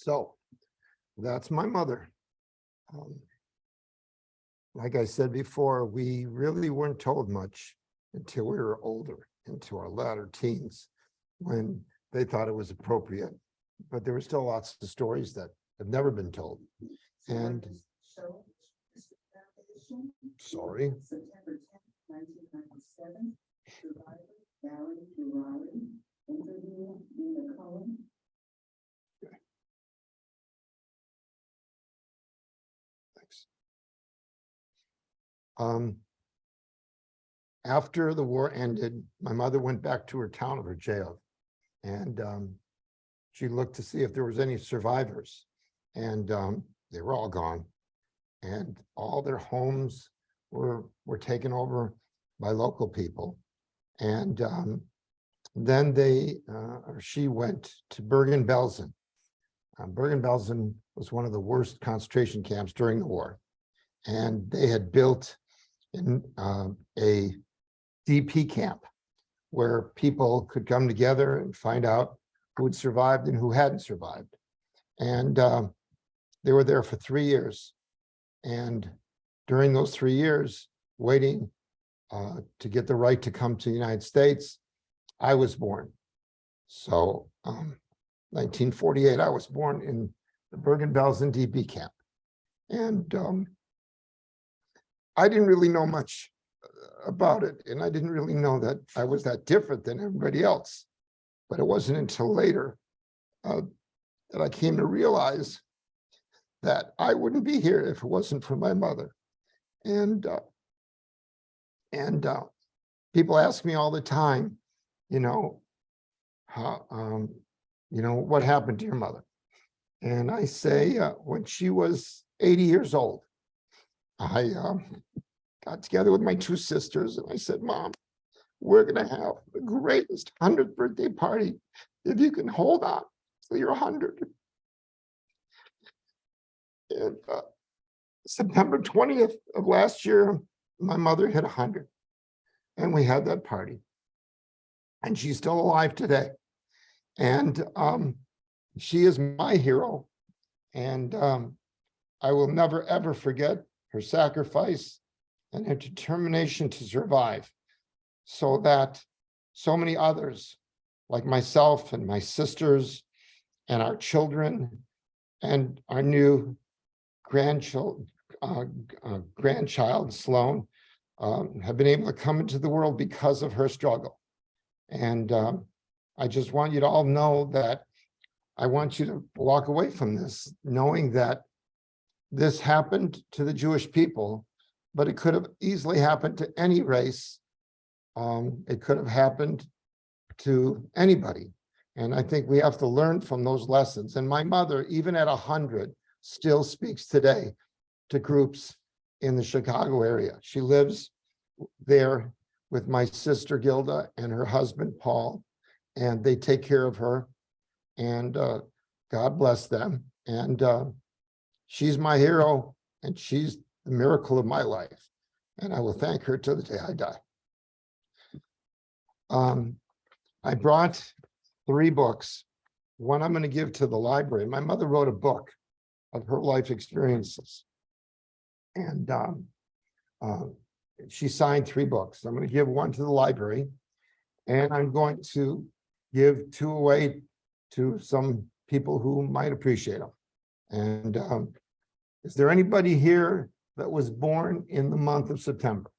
So that's my mother. Like I said before, we really weren't told much until we were older, into our latter teens, when they thought it was appropriate. But there were still lots of stories that have never been told. And sorry. September 10th, 1997, survivor Valerie Ferrari, interview Nina Cohen. Thanks. After the war ended, my mother went back to her town of her jail, and she looked to see if there was any survivors, and they were all gone, and all their homes were taken over by local people. And then she went to Bergen-Belsen. Bergen-Belsen was one of the worst concentration camps during the war, and they had built in a DP camp where people could come together and find out who had survived and who hadn't survived. And they were there for 3 years. And during those 3 years, waiting to get the right to come to the United States, I was born. So 1948, I was born in the Bergen-Belsen DP camp. And I didn't really know much about it. And I didn't really know that I was that different than everybody else. But it wasn't until later that I came to realize that I wouldn't be here if it wasn't for my mother. And people ask me all the time, how, what happened to your mother? And I say, when she was 80 years old, I got together with my 2 sisters and I said, Mom, we're going to have the greatest 100th birthday party if you can hold on till you're 100. And September 20th of last year, my mother hit 100, and we had that party. And she's still alive today. And she is my hero. And I will never, ever forget her sacrifice and her determination to survive, so that so many others, like myself and my sisters and our children and our new grandchild Sloan, have been able to come into the world because of her struggle. And I just want you to all know that I want you to walk away from this knowing that this happened to the Jewish people, but it could have easily happened to any race. It could have happened to anybody. And I think we have to learn from those lessons. And my mother, even at 100, still speaks today to groups in the Chicago area. She lives there with my sister Gilda and her husband Paul, and they take care of her, and God bless them. And she's my hero, and she's the miracle of my life, and I will thank her till the day I die. I brought 3 books. One I'm going to give to the library. My mother wrote a book of her life experiences, and she signed 3 books. I'm going to give one to the library, and I'm going to give 2 away to some people who might appreciate them. And is there anybody here that was born in the month of September?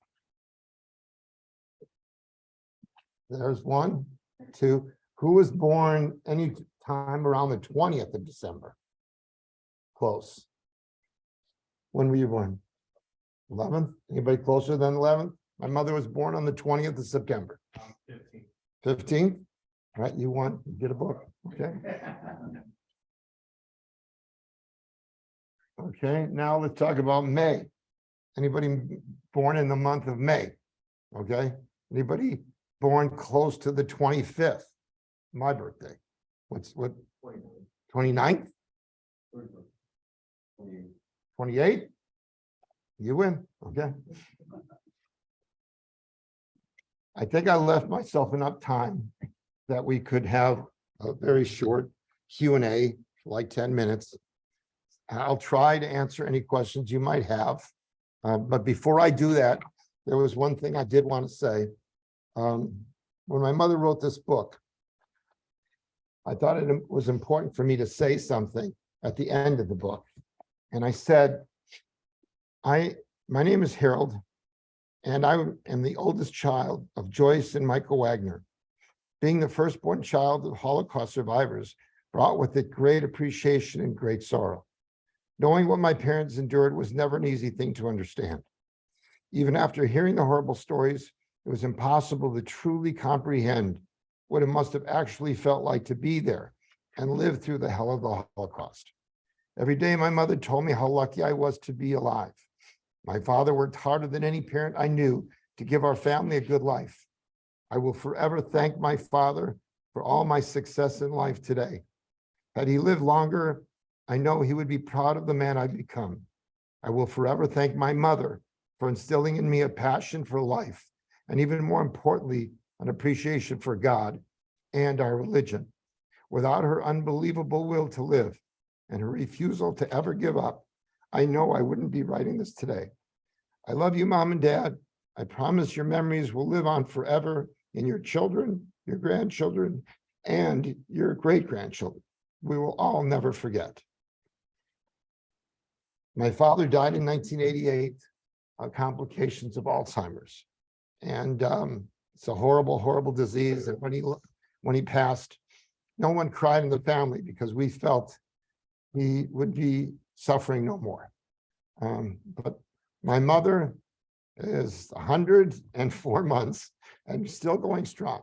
There's 1, 2. Who was born any time around the 20th of December? Close. When were you born? 11th? Anybody closer than 11th? My mother was born on the 20th of September. 15th. 15th? All right, you won. You get a book. Okay. Okay, now let's talk about May. Anybody born in the month of May? Okay. Anybody born close to the 25th? My birthday. What? 29th? 28th? You win. Okay. I think I left myself enough time that we could have a very short Q&A for like 10 minutes. I'll try to answer any questions you might have. But before I do that, there was one thing I did want to say. When my mother wrote this book, I thought it was important for me to say something at the end of the book. And I said, my name is Harold, and I am the oldest child of Joyce and Michael Wagner. Being the firstborn child of Holocaust survivors brought with it great appreciation and great sorrow. Knowing what my parents endured was never an easy thing to understand. Even after hearing the horrible stories, it was impossible to truly comprehend what it must have actually felt like to be there and live through the hell of the Holocaust. Every day, my mother told me how lucky I was to be alive. My father worked harder than any parent I knew to give our family a good life. I will forever thank my father for all my success in life today. Had he lived longer, I know he would be proud of the man I've become. I will forever thank my mother for instilling in me a passion for life, and even more importantly, an appreciation for God and our religion. Without her unbelievable will to live and her refusal to ever give up, I know I wouldn't be writing this today. I love you, Mom and Dad. I promise your memories will live on forever in your children, your grandchildren, and your great-grandchildren. We will all never forget. My father died in 1988 of complications of Alzheimer's. And it's a horrible, horrible disease. And when he passed, no one cried in the family because we felt he would be suffering no more. But my mother is 104 months and still going strong.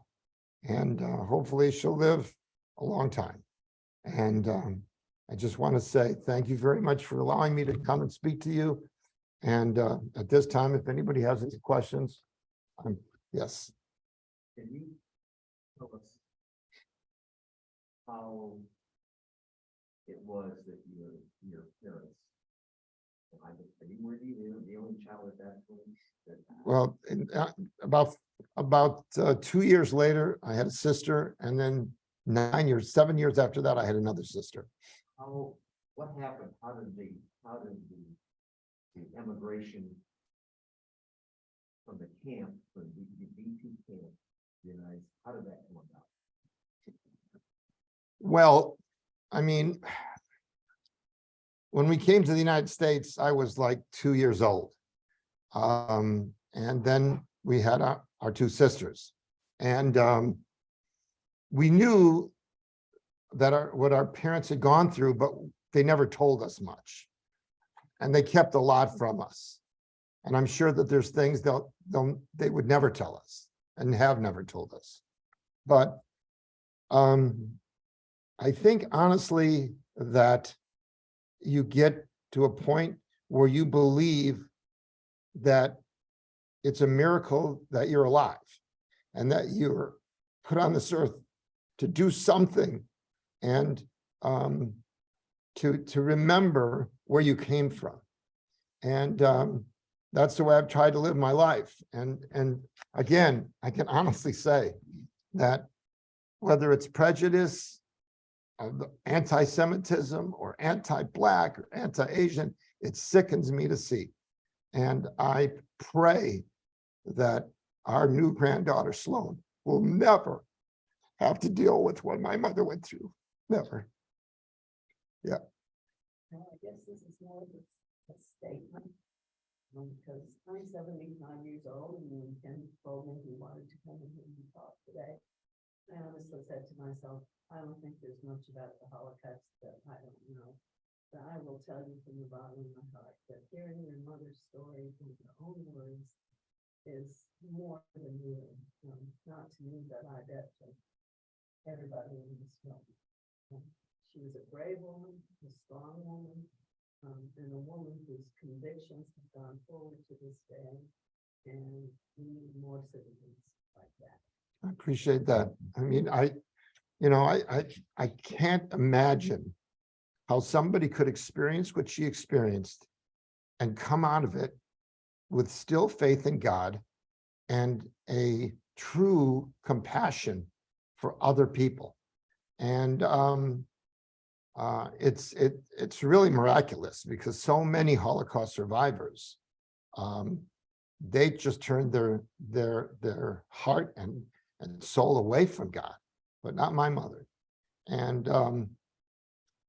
And hopefully she'll live a long time. And I just want to say thank you very much for allowing me to come and speak to you. And at this time, if anybody has any questions, yes. Can you tell us how it was that your parents, you were the only child at that point? Well, about 2 years later, I had a sister, and then 7 years after that, I had another sister. What happened? How did the emigration from the camp, from the B2 camp, how did that come about? Well, I mean, when we came to the United States, I was like 2 years old. And then we had our two sisters. And we knew that what our parents had gone through, but they never told us much. And they kept a lot from us. And I'm sure that there's things they would never tell us and have never told us. But I think honestly that you get to a point where you believe that it's a miracle that you're alive and that you're put on this earth to do something and to remember where you came from. And that's the way I've tried to live my life. And again, I can honestly say that whether it's prejudice, anti-Semitism, or anti-Black or anti-Asian, it sickens me to see. And I pray that our new granddaughter, Sloan, will never have to deal with what my mother went through. Never. Yeah. Well, I guess this is more of a statement. Because I'm 79 years old, and when Ken told me he wanted to come in here and talk today, I honestly said to myself, I don't think there's much about the Holocaust that I don't know. But I will tell you from the bottom of my heart that hearing your mother's story in your own words is more than moving. Not to me, but I bet to everybody in this room. She was a brave woman, a strong woman, and a woman whose convictions have gone forward to this day, and we need more citizens like that. I appreciate that. I mean, I can't imagine how somebody could experience what she experienced and come out of it with still faith in God and a true compassion for other people. And it's really miraculous because so many Holocaust survivors, they just turned their heart and soul away from God, but not my mother. And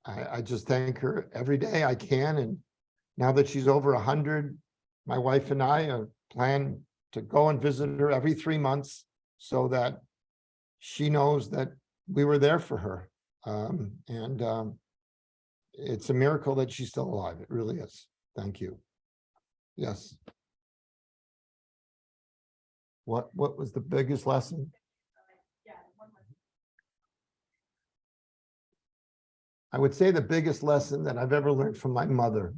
I just thank her every day I can. And now that she's over 100, my wife and I plan to go and visit her every 3 months so that she knows that we were there for her. It's a miracle that she's still alive. It really is. Thank you. Yes. What was the biggest lesson? I would say the biggest lesson that I've ever learned from my mother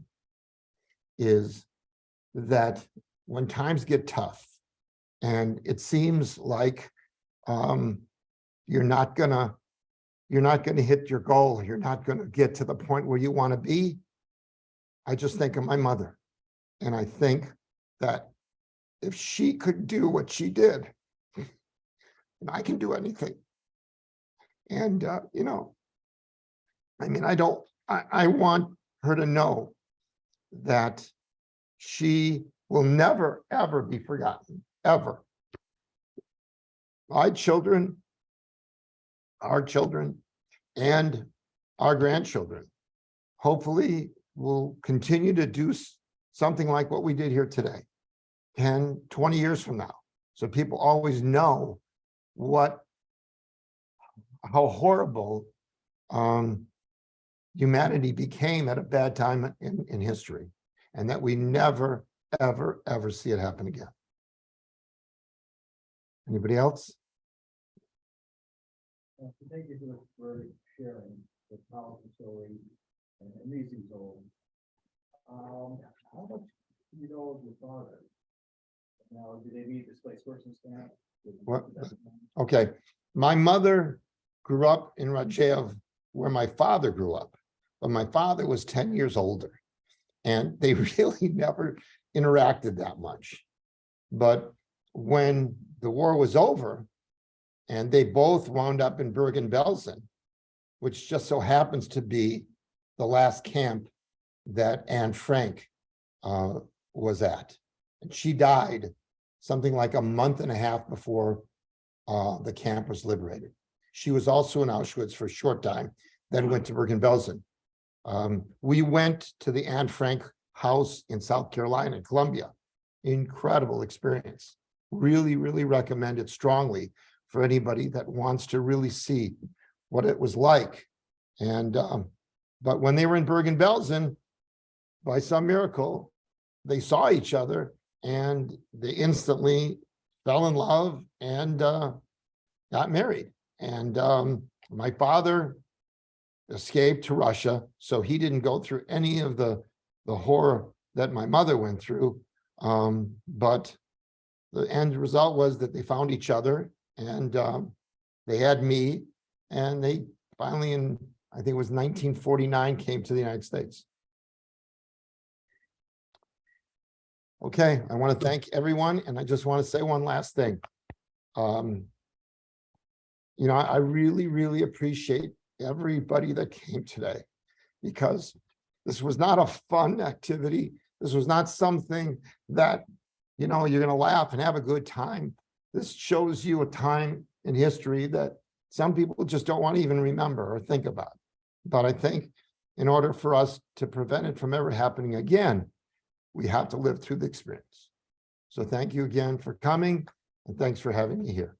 is that when times get tough and it seems like you're not gonna hit your goal, you're not gonna get to the point where you want to be, I just think of my mother. And I think that if she could do what she did, and I can do anything. And you know, I mean, I want her to know that she will never, ever be forgotten, ever. My children, our children, and our grandchildren, hopefully will continue to do something like what we did here today, 10, 20 years from now. So people always know how horrible humanity became at a bad time in history, and that we never, ever, ever see it happen again. Anybody else? Thank you for sharing the powerful story and amazing soul. How much do you know of your father? Now, do they need displaced persons stamp? What? Okay, my mother grew up in Rajev, where my father grew up, but my father was 10 years older, and they really never interacted that much. But when the war was over, and they both wound up in Bergen-Belsen, which just so happens to be the last camp that Anne Frank was at. And she died something like a month and a half before the camp was liberated. She was also in Auschwitz for a short time, then went to Bergen-Belsen. We went to the Anne Frank house in South Carolina, Columbia. Incredible experience. Really, really recommend it strongly for anybody that wants to really see what it was like. And but when they were in Bergen-Belsen, by some miracle, they saw each other and they instantly fell in love and got married. And my father escaped to Russia, so he didn't go through any of the horror that my mother went through. But the end result was that they found each other, and they had me, and they finally, in I think it was 1949, came to the United States. Okay, I want to thank everyone, and I just want to say one last thing. You know, I really, really appreciate everybody that came today, because this was not a fun activity. This was not something that, you know, you're going to laugh and have a good time. This shows you a time in history that some people just don't want to even remember or think about. But I think in order for us to prevent it from ever happening again, we have to live through the experience. So thank you again for coming, and thanks for having me here.